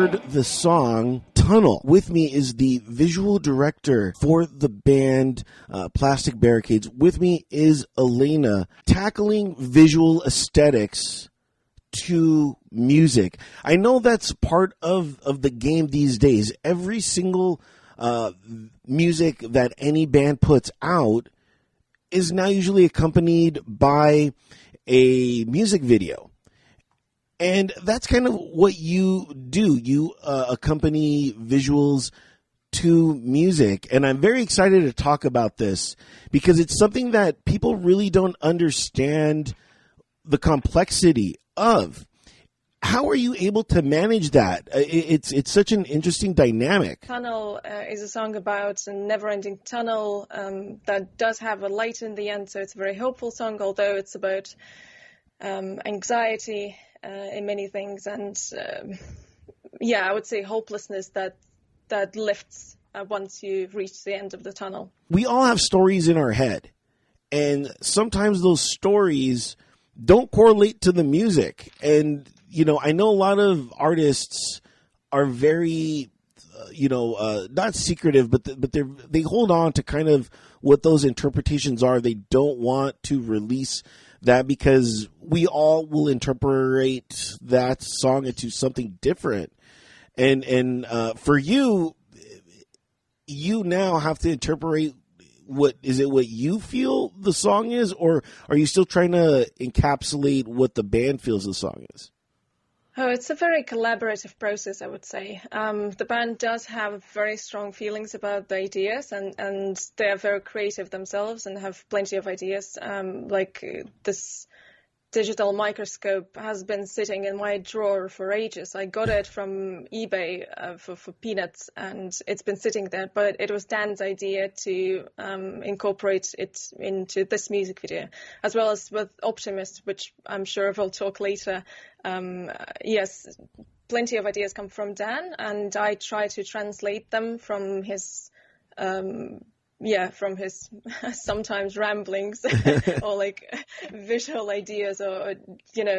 heard the song Tunnel. With me is the visual director for the band Plastic Barricades. With me is Elina, tackling visual aesthetics to music. I know that's part of the game these days. Every single music that any band puts out is now usually accompanied by a music video. And that's kind of what you do. You accompany visuals to music. And I'm very excited to talk about this because it's something that people really don't understand the complexity of. How are you able to manage that? It's such an interesting dynamic. Tunnel is a song about a never-ending tunnel that does have a light in the end, so it's a very hopeful song, although it's about anxiety in many things, and I would say hopelessness that lifts once you've reached the end of the tunnel. We all have stories in our head, and sometimes those stories don't correlate to the music. And I know a lot of artists are very, not secretive, but they hold on to kind of what those interpretations are. They don't want to release that because we all will interpret that song into something different. And for you now have to interpret what you feel the song is, or are you still trying to encapsulate what the band feels the song is? Oh, it's a very collaborative process, I would say. The band does have very strong feelings about the ideas, and they are very creative themselves and have plenty of ideas. Like this digital microscope has been sitting in my drawer for ages. I got it from eBay for peanuts, and it's been sitting there. But it was Dan's idea to incorporate it into this music video, as well as with Optimist, which I'm sure we'll talk later. Yes, plenty of ideas come from Dan, and I try to translate them from his sometimes ramblings or like visual ideas, or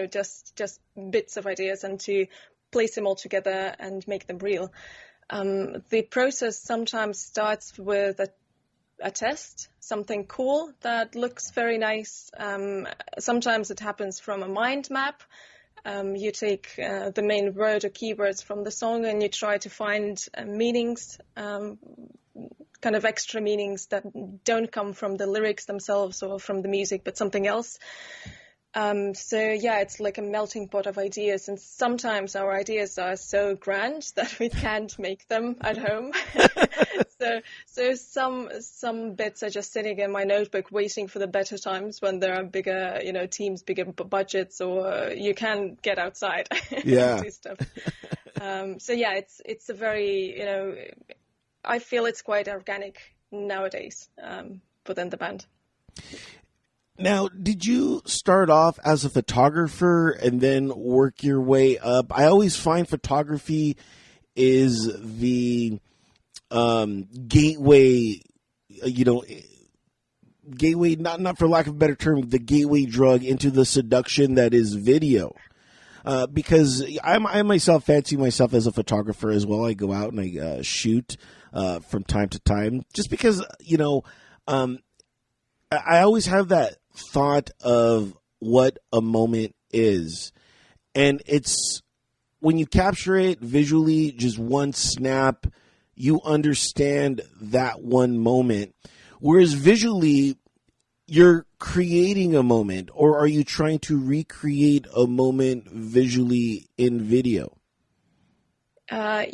just bits of ideas, and to place them all together and make them real. The process sometimes starts with a test, something cool that looks very nice. Sometimes it happens from a mind map. You take the main word or keywords from the song and you try to find meanings, kind of extra meanings that don't come from the lyrics themselves or from the music, but something else. It's like a melting pot of ideas, and sometimes our ideas are so grand that we can't make them at home. So some bits are just sitting in my notebook waiting for the better times when there are bigger, teams, bigger budgets, or you can get outside and do stuff. It's a very, I feel it's quite organic nowadays within the band. Now, did you start off as a photographer and then work your way up? I always find photography is the gateway, gateway, not for lack of a better term, the gateway drug into the seduction that is video. Because I myself fancy myself as a photographer as well. I go out and I shoot from time to time, just because, I always have that thought of what a moment is. And it's when you capture it visually, just one snap, you understand that one moment. Whereas visually, you're creating a moment, or are you trying to recreate a moment visually in video? I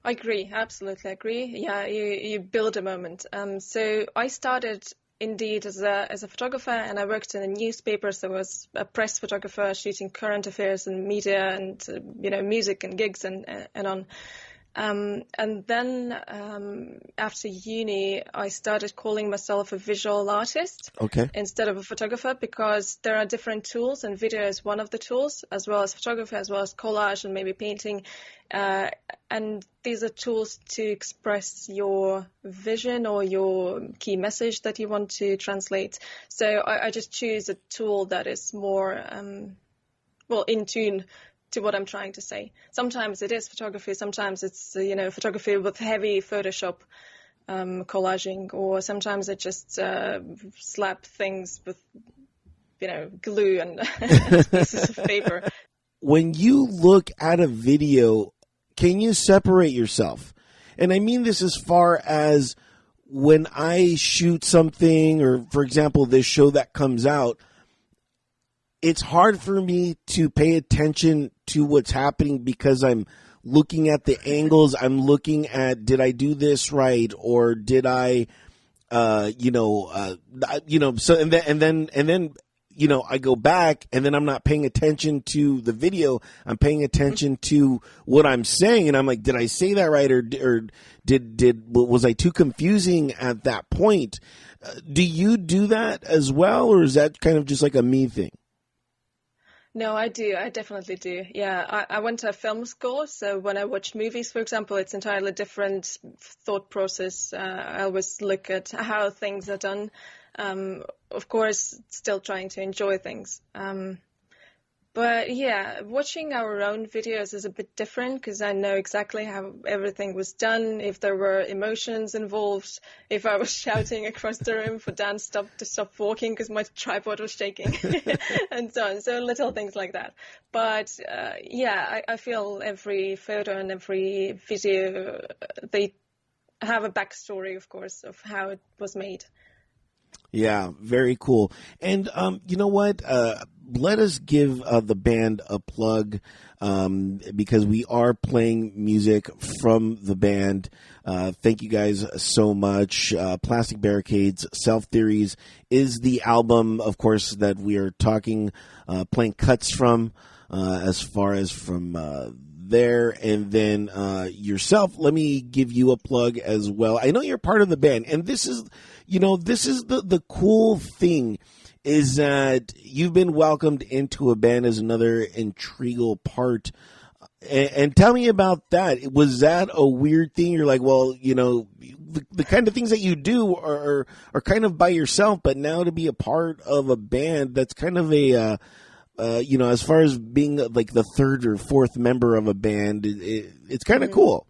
agree. Absolutely agree. Yeah, you build a moment. So I started indeed as a photographer, and I worked in the newspapers. I was a press photographer shooting current affairs and media and music and gigs and on. And then after uni, I started calling myself a visual artist instead of a photographer, because there are different tools, and video is one of the tools, as well as photography, as well as collage and maybe painting. And these are tools to express your vision or your key message that you want to translate. So I just choose a tool that is more, in tune to what I'm trying to say. Sometimes it is photography, sometimes it's photography with heavy Photoshop collaging, or sometimes I just slap things with glue and pieces of paper. When you look at a video, can you separate yourself? And I mean this as far as when I shoot something, or for example, this show that comes out, it's hard for me to pay attention to what's happening because I'm looking at the angles. I'm looking at, did I do this right? Or did I, so, and then, I go back and then I'm not paying attention to the video. I'm paying attention to what I'm saying. And I'm like, did I say that right? Or was I too confusing at that point? Do you do that as well? Or is that kind of just like a me thing? No, I do. I definitely do. Yeah, I went to a film school, so when I watch movies, for example, it's entirely different thought process. I always look at how things are done. Of course, still trying to enjoy things. But yeah, watching our own videos is a bit different because I know exactly how everything was done, if there were emotions involved, if I was shouting across the room for Dan to stop walking because my tripod was shaking, and so on. So little things like that. But I feel every photo and every video, they have a backstory, of course, of how it was made. Yeah, very cool. And you know what? Let us give the band a plug because we are playing music from the band. Thank you guys so much. Plastic Barricades, Self Theories is the album, of course, that we are playing cuts from as far as from there. And then yourself, let me give you a plug as well. I know you're part of the band, and this is the cool thing is that you've been welcomed into a band as another integral part. And tell me about that. Was that a weird thing? You're like, well, the kind of things that you do are kind of by yourself, but now to be a part of a band, that's kind of a, as far as being like the third or fourth member of a band, it's kind of cool.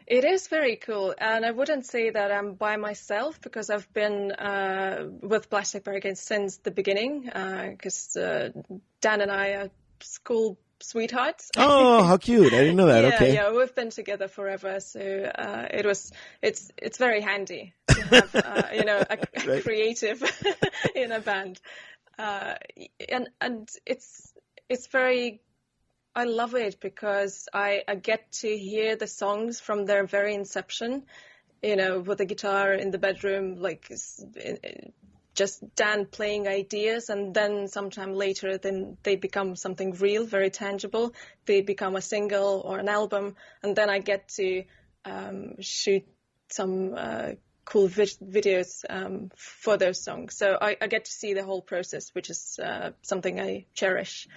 It is very cool, and I wouldn't say that I'm by myself because I've been with Plastic Barricades since the beginning, because Dan and I are school sweethearts. Oh, how cute! I didn't know that. Yeah, okay. Yeah, we've been together forever, so it's very handy to have a Right. creative in a band, and it's very. I love it because I get to hear the songs from their very inception, with the guitar in the bedroom, like just Dan playing ideas, and then sometime later, then they become something real, very tangible. They become a single or an album, and then I get to shoot some cool videos for those songs. So I get to see the whole process, which is something I cherish.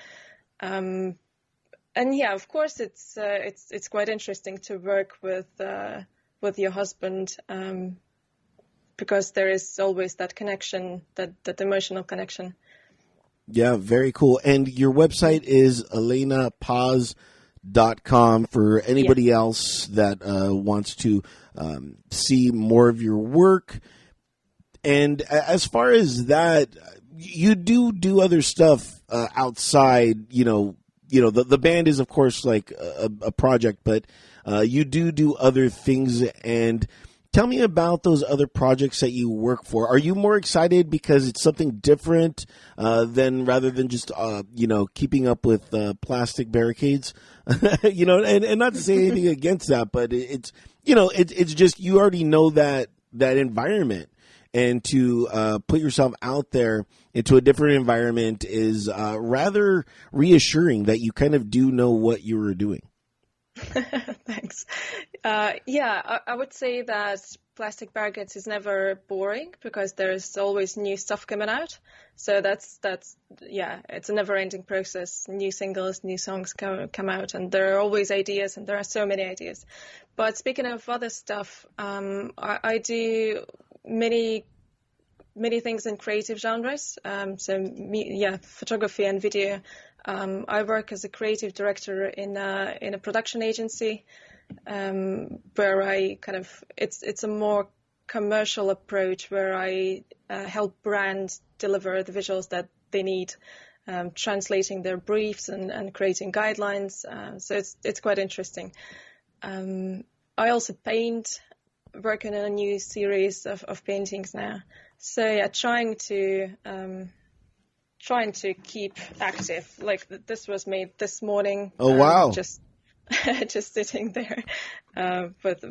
And yeah, of course, it's quite interesting to work with your husband because there is always that connection, that emotional connection. Yeah, very cool. And your website is elinapaz.com for anybody else that wants to see more of your work. And as far as that, you do other stuff outside, the band is, of course, like a project, but you do other things. And tell me about those other projects that you work for. Are you more excited because it's something different rather than just, keeping up with Plastic Barricades? And not to say anything against that, but it's just you already know that environment. And to put yourself out there into a different environment is rather reassuring that you kind of do know what you were doing. Thanks. I would say that Plastic Barricades is never boring because there's always new stuff coming out. So that's it's a never-ending process. New singles, new songs come out, and there are always ideas, and there are so many ideas. But speaking of other stuff, I do many things in creative genres. Photography and video. I work as a creative director in a production agency, where I it's a more commercial approach where I help brands deliver the visuals that they need, translating their briefs and creating guidelines. So it's quite interesting. I also paint, working on a new series of paintings now. So yeah, trying to keep active. Like this was made this morning. Oh wow! Just sitting there with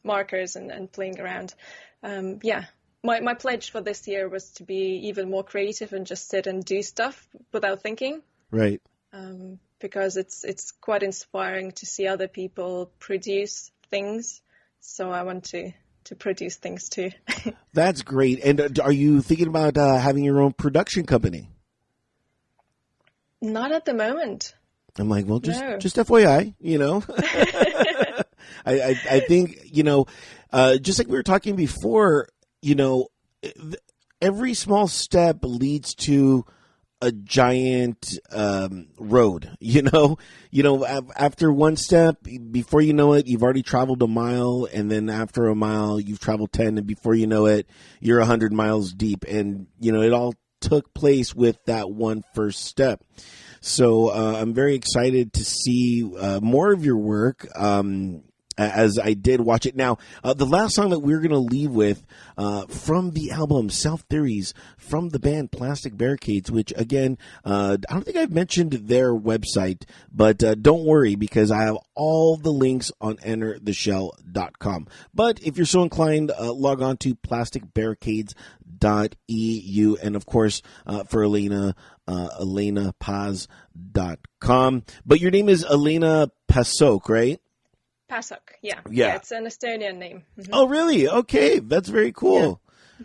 markers and playing around. My pledge for this year was to be even more creative and just sit and do stuff without thinking. Right. Because it's quite inspiring to see other people produce things. So I want to produce things too. That's great. And are you thinking about having your own production company? Not at the moment. I'm like, well, just FYI, I think, just like we were talking before, every small step leads to a giant road, after one step, before you know it, you've already traveled a mile, and then after a mile, you've traveled 10, and before you know it, you're 100 miles deep. And, it all took place with that one first step. So I'm very excited to see more of your work as I did watch it. Now, the last song that we're going to leave with from the album Self Theories from the band Plastic Barricades, which, again, I don't think I've mentioned their website, but don't worry because I have all the links on entertheshell.com. But if you're so inclined, log on to plasticbarricades.eu, and, of course, for Elina, ElinaPaz.com. But your name is Elina Pasok, right? Pasok, yeah. It's an Estonian name. Mm-hmm. Oh, really? Okay, that's very cool.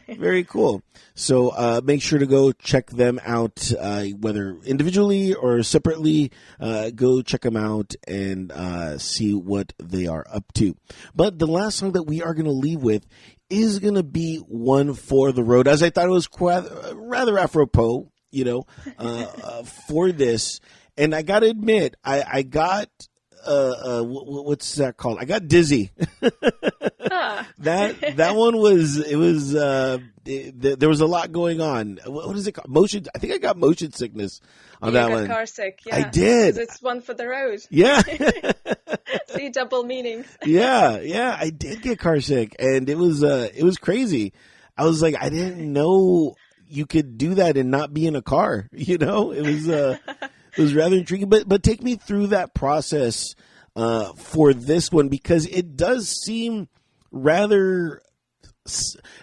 Yeah. Very cool. So make sure to go check them out, whether individually or separately. Go check them out and see what they are up to. But the last song that we are going to leave with is going to be one for the road, as I thought it was rather apropos, for this. And I got to admit, I got... what's that called? I got dizzy. That one there was a lot going on. What is it called? Motion. I think I got motion sickness on that one. You got car sick. Yeah. I did. It's one for the road. Yeah. See, double meaning. Yeah. I did get car sick, and it was crazy. I was like, I didn't know you could do that and not be in a car. It was rather intriguing, but take me through that process for this one, because it does seem rather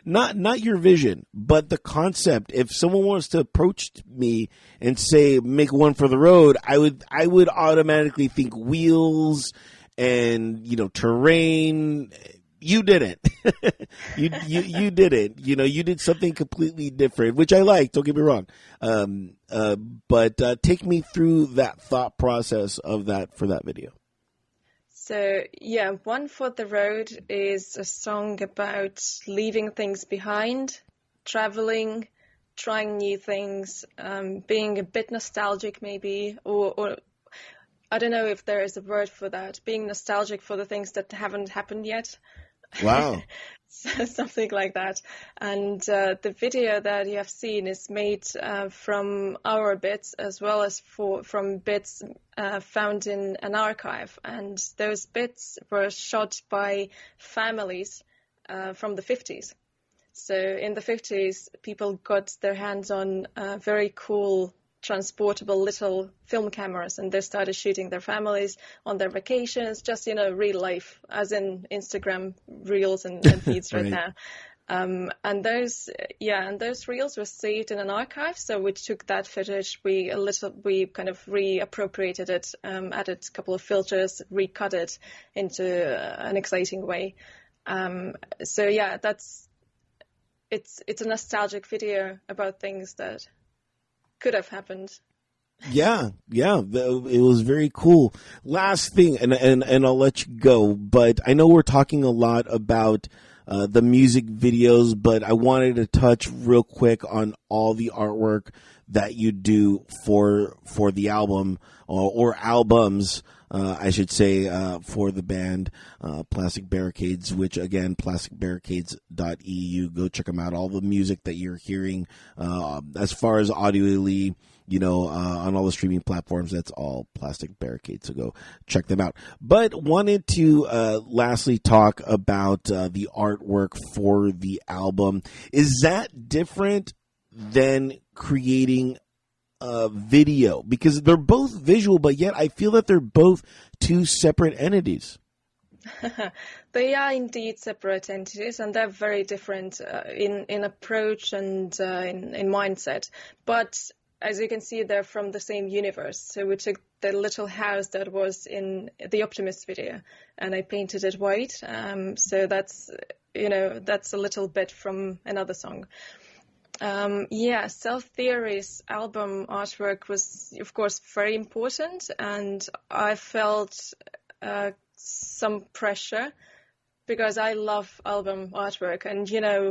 not your vision, but the concept. If someone wants to approach me and say make one for the road, I would automatically think wheels and terrain. You didn't. you didn't. You did something completely different, which I like. Don't get me wrong. But take me through that thought process of that for that video. So yeah, One for the Road is a song about leaving things behind, traveling, trying new things, being a bit nostalgic maybe, or I don't know if there is a word for that. Being nostalgic for the things that haven't happened yet. Wow. Something like that. And the video that you have seen is made from our bits as well as from bits found in an archive. And those bits were shot by families from the 50s. So in the 50s, people got their hands on very cool transportable little film cameras, and they started shooting their families on their vacations, just real life, as in Instagram reels and feeds right now. And those reels were saved in an archive. So we took that footage, we kind of reappropriated it, added a couple of filters, recut it into an exciting way. So yeah, it's a nostalgic video about things that could have happened. Yeah, it was very cool. Last thing, and I'll let you go, but I know we're talking a lot about the music videos, but I wanted to touch real quick on all the artwork that you do for the album or albums, I should say, for the band Plastic Barricades, which again, plasticbarricades.eu. Go check them out. All the music that you're hearing, as far as audioly, on all the streaming platforms, that's all Plastic Barricades. So go check them out. But wanted to lastly talk about the artwork for the album. Is that different than creating a video? Because they're both visual, but yet I feel that they're both two separate entities. They are indeed separate entities, and they're very different in approach and in mindset. But as you can see, they're from the same universe. So we took the little house that was in the Optimist video, and I painted it white. So that's a little bit from another song. Self Theory's album artwork was, of course, very important, and I felt some pressure because I love album artwork, and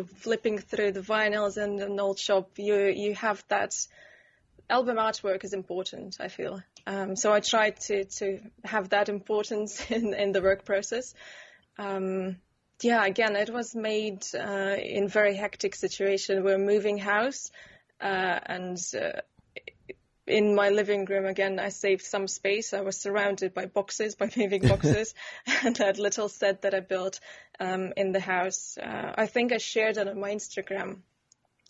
flipping through the vinyls in an old shop, you have that. Album artwork is important, I feel. So I tried to have that importance in the work process. Again, it was made in very hectic situation. We're moving house, and in my living room, again, I saved some space. I was surrounded by boxes, by moving boxes, and that little set that I built in the house. I think I shared it on my Instagram.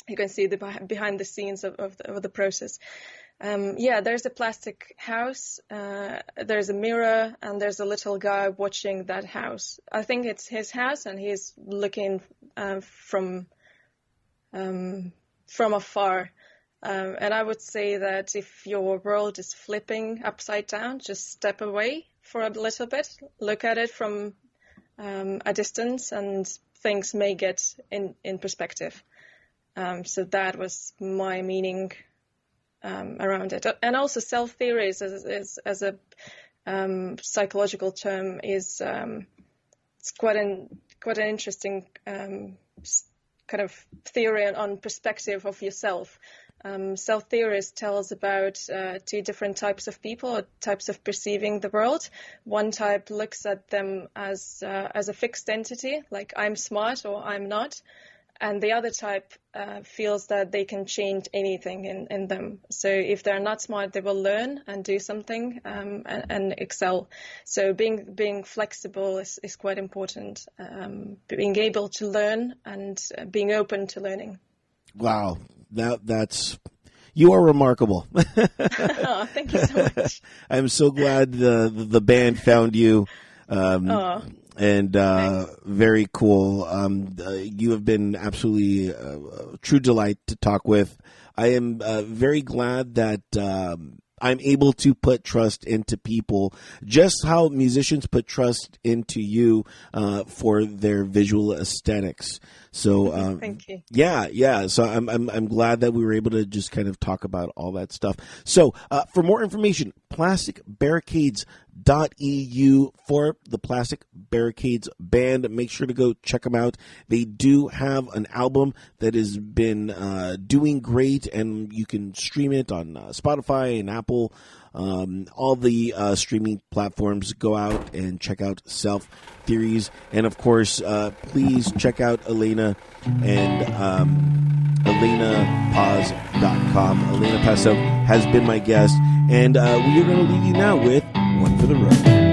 You can see the behind the scenes of the process. There's a plastic house, there's a mirror, and there's a little guy watching that house. I think it's his house, and he's looking from afar. And I would say that if your world is flipping upside down, just step away for a little bit, look at it from a distance, and things may get in perspective. So that was my meaning around it. And also self-theory is as a psychological term is it's quite an interesting kind of theory on perspective of yourself. Self-theorist tells about two different types of people, types of perceiving the world. One type looks at them as a fixed entity, like I'm smart or I'm not. And the other type feels that they can change anything in them. So if they're not smart, they will learn and do something and excel. So being flexible is quite important. Being able to learn and being open to learning. Wow, that's you are remarkable. Oh, thank you so much. I'm so glad the band found you. And very cool. You have been absolutely a true delight to talk with. I am very glad that I'm able to put trust into people, just how musicians put trust into you for their visual aesthetics. So thank you. Yeah. So I'm glad that we were able to just kind of talk about all that stuff. So for more information, plasticbarricades.eu for the Plastic Barricades band. Make sure to go check them out. They do have an album that has been doing great, and you can stream it on Spotify and Apple, all the streaming platforms. Go out and check out Self Theories, and of course, please check out Elina and ElinaPaz.com. Elina Pasok has been my guest, and we are going to leave you now with One for the Road.